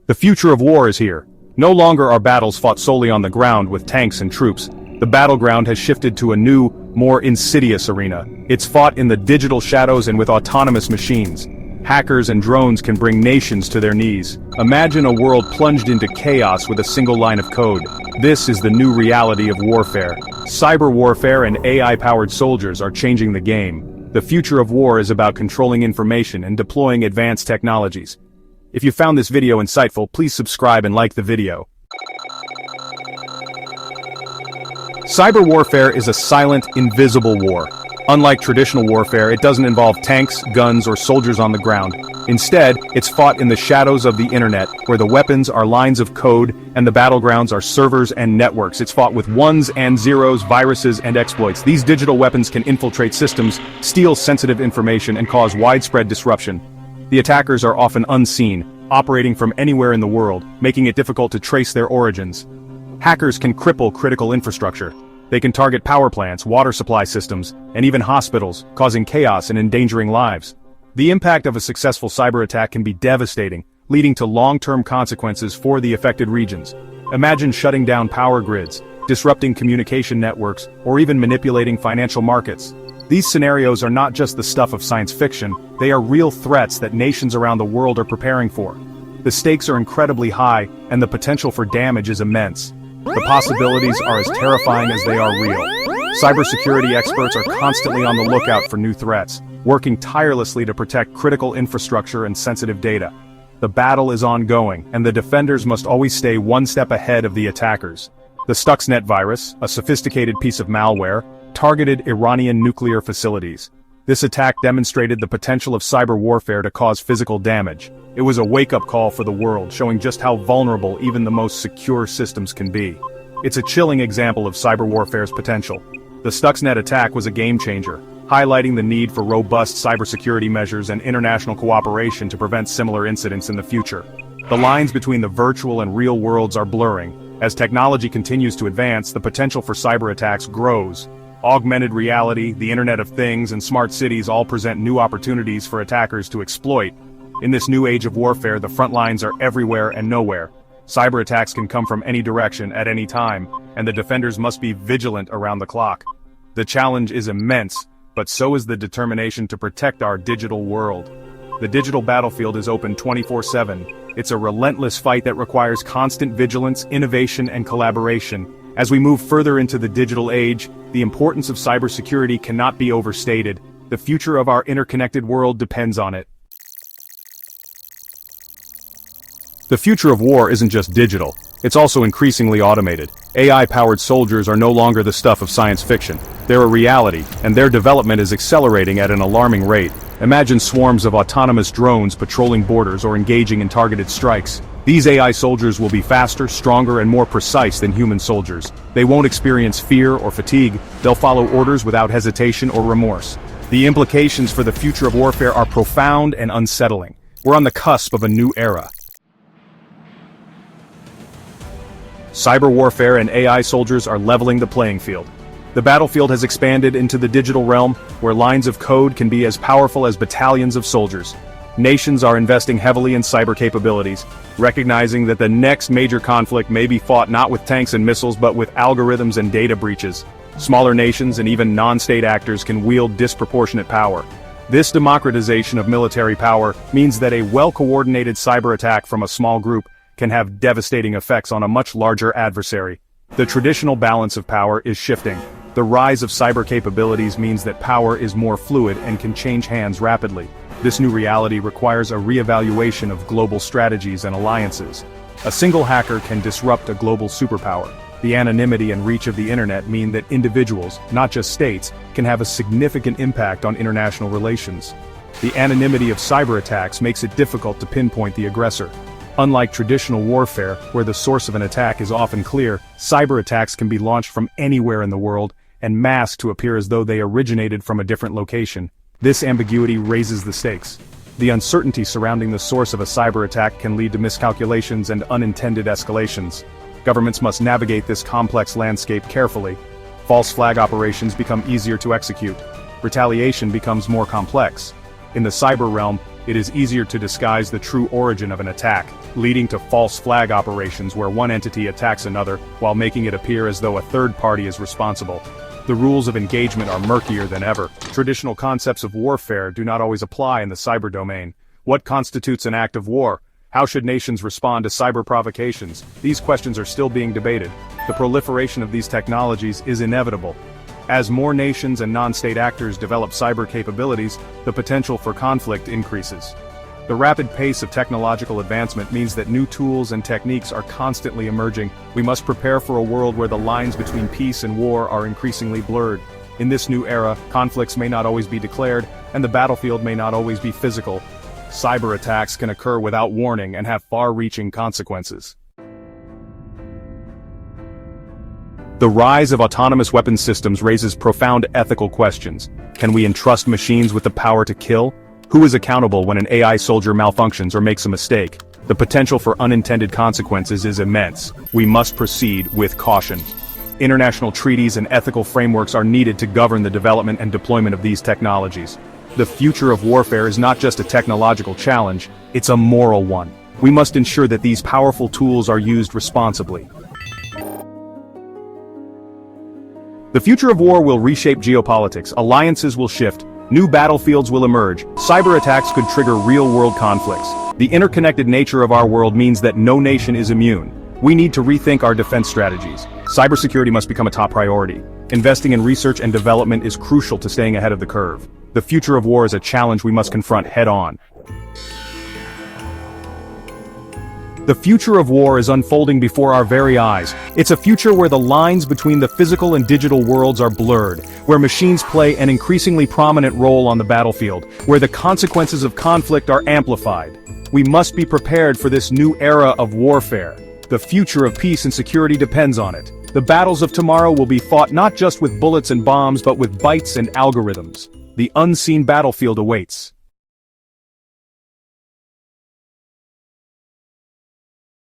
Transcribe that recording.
The future of war is here. No longer are battles fought solely on the ground with tanks and troops. The battleground has shifted to a new, more insidious arena. It's fought in the digital shadows and with autonomous machines. Hackers and drones can bring nations to their knees. Imagine a world plunged into chaos with a single line of code. This is the new reality of warfare. Cyber warfare and AI-powered soldiers are changing the game. The future of war is about controlling information and deploying advanced technologies. If you found this video insightful, please subscribe and like the video. Cyber warfare is a silent, invisible war. Unlike traditional warfare, it doesn't involve tanks, guns, or soldiers on the ground. Instead, it's fought in the shadows of the internet, where the weapons are lines of code and the battlegrounds are servers and networks. It's fought with ones and zeros, viruses, and exploits. These digital weapons can infiltrate systems, steal sensitive information, and cause widespread disruption. The attackers are often unseen, operating from anywhere in the world, making it difficult to trace their origins. Hackers can cripple critical infrastructure. They can target power plants, water supply systems, and even hospitals, causing chaos and endangering lives. The impact of a successful cyber attack can be devastating, leading to long-term consequences for the affected regions. Imagine shutting down power grids, disrupting communication networks, or even manipulating financial markets. These scenarios are not just the stuff of science fiction, they are real threats that nations around the world are preparing for. The stakes are incredibly high, and the potential for damage is immense. The possibilities are as terrifying as they are real. Cybersecurity experts are constantly on the lookout for new threats, working tirelessly to protect critical infrastructure and sensitive data. The battle is ongoing, and the defenders must always stay one step ahead of the attackers. The Stuxnet virus, a sophisticated piece of malware, targeted Iranian nuclear facilities. This attack demonstrated the potential of cyber warfare to cause physical damage. It was a wake-up call for the world, showing just how vulnerable even the most secure systems can be. It's a chilling example of cyber warfare's potential. The Stuxnet attack was a game-changer, highlighting the need for robust cybersecurity measures and international cooperation to prevent similar incidents in the future. The lines between the virtual and real worlds are blurring. As technology continues to advance, the potential for cyber attacks grows. Augmented reality, the Internet of Things, and smart cities all present new opportunities for attackers to exploit. In this new age of warfare, the front lines are everywhere and nowhere. Cyber attacks can come from any direction at any time, and the defenders must be vigilant around the clock. The challenge is immense, but so is the determination to protect our digital world. The digital battlefield is open 24/7. It's a relentless fight that requires constant vigilance, innovation, and collaboration. As we move further into the digital age, the importance of cybersecurity cannot be overstated. The future of our interconnected world depends on it. The future of war isn't just digital, it's also increasingly automated. AI-powered soldiers are no longer the stuff of science fiction. They're a reality, and their development is accelerating at an alarming rate. Imagine swarms of autonomous drones patrolling borders or engaging in targeted strikes. These AI soldiers will be faster, stronger, and more precise than human soldiers. They won't experience fear or fatigue, they'll follow orders without hesitation or remorse. The implications for the future of warfare are profound and unsettling. We're on the cusp of a new era. Cyber warfare and AI soldiers are leveling the playing field. The battlefield has expanded into the digital realm, where lines of code can be as powerful as battalions of soldiers. Nations are investing heavily in cyber capabilities, recognizing that the next major conflict may be fought not with tanks and missiles but with algorithms and data breaches. Smaller nations and even non-state actors can wield disproportionate power. This democratization of military power means that a well-coordinated cyber attack from a small group can have devastating effects on a much larger adversary. The traditional balance of power is shifting. The rise of cyber capabilities means that power is more fluid and can change hands rapidly. This new reality requires a re-evaluation of global strategies and alliances. A single hacker can disrupt a global superpower. The anonymity and reach of the internet mean that individuals, not just states, can have a significant impact on international relations. The anonymity of cyber attacks makes it difficult to pinpoint the aggressor. Unlike traditional warfare, where the source of an attack is often clear, cyber attacks can be launched from anywhere in the world and masked to appear as though they originated from a different location. This ambiguity raises the stakes. The uncertainty surrounding the source of a cyber attack can lead to miscalculations and unintended escalations. Governments must navigate this complex landscape carefully. False flag operations become easier to execute. Retaliation becomes more complex. In the cyber realm, it is easier to disguise the true origin of an attack, leading to false flag operations where one entity attacks another while making it appear as though a third party is responsible. The rules of engagement are murkier than ever. Traditional concepts of warfare do not always apply in the cyber domain. What constitutes an act of war? How should nations respond to cyber provocations? These questions are still being debated. The proliferation of these technologies is inevitable. As more nations and non-state actors develop cyber capabilities, the potential for conflict increases. The rapid pace of technological advancement means that new tools and techniques are constantly emerging. We must prepare for a world where the lines between peace and war are increasingly blurred. In this new era, conflicts may not always be declared, and the battlefield may not always be physical. Cyber attacks can occur without warning and have far-reaching consequences. The rise of autonomous weapons systems raises profound ethical questions. Can we entrust machines with the power to kill? Who is accountable when an AI soldier malfunctions or makes a mistake? The potential for unintended consequences is immense. We must proceed with caution. International treaties and ethical frameworks are needed to govern the development and deployment of these technologies. The future of warfare is not just a technological challenge, it's a moral one. We must ensure that these powerful tools are used responsibly. The future of war will reshape geopolitics, alliances will shift, new battlefields will emerge, cyber attacks could trigger real-world conflicts. The interconnected nature of our world means that no nation is immune. We need to rethink our defense strategies. Cybersecurity must become a top priority. Investing in research and development is crucial to staying ahead of the curve. The future of war is a challenge we must confront head-on. The future of war is unfolding before our very eyes. It's a future where the lines between the physical and digital worlds are blurred, where machines play an increasingly prominent role on the battlefield, where the consequences of conflict are amplified. We must be prepared for this new era of warfare. The future of peace and security depends on it. The battles of tomorrow will be fought not just with bullets and bombs but with bytes and algorithms. The unseen battlefield awaits.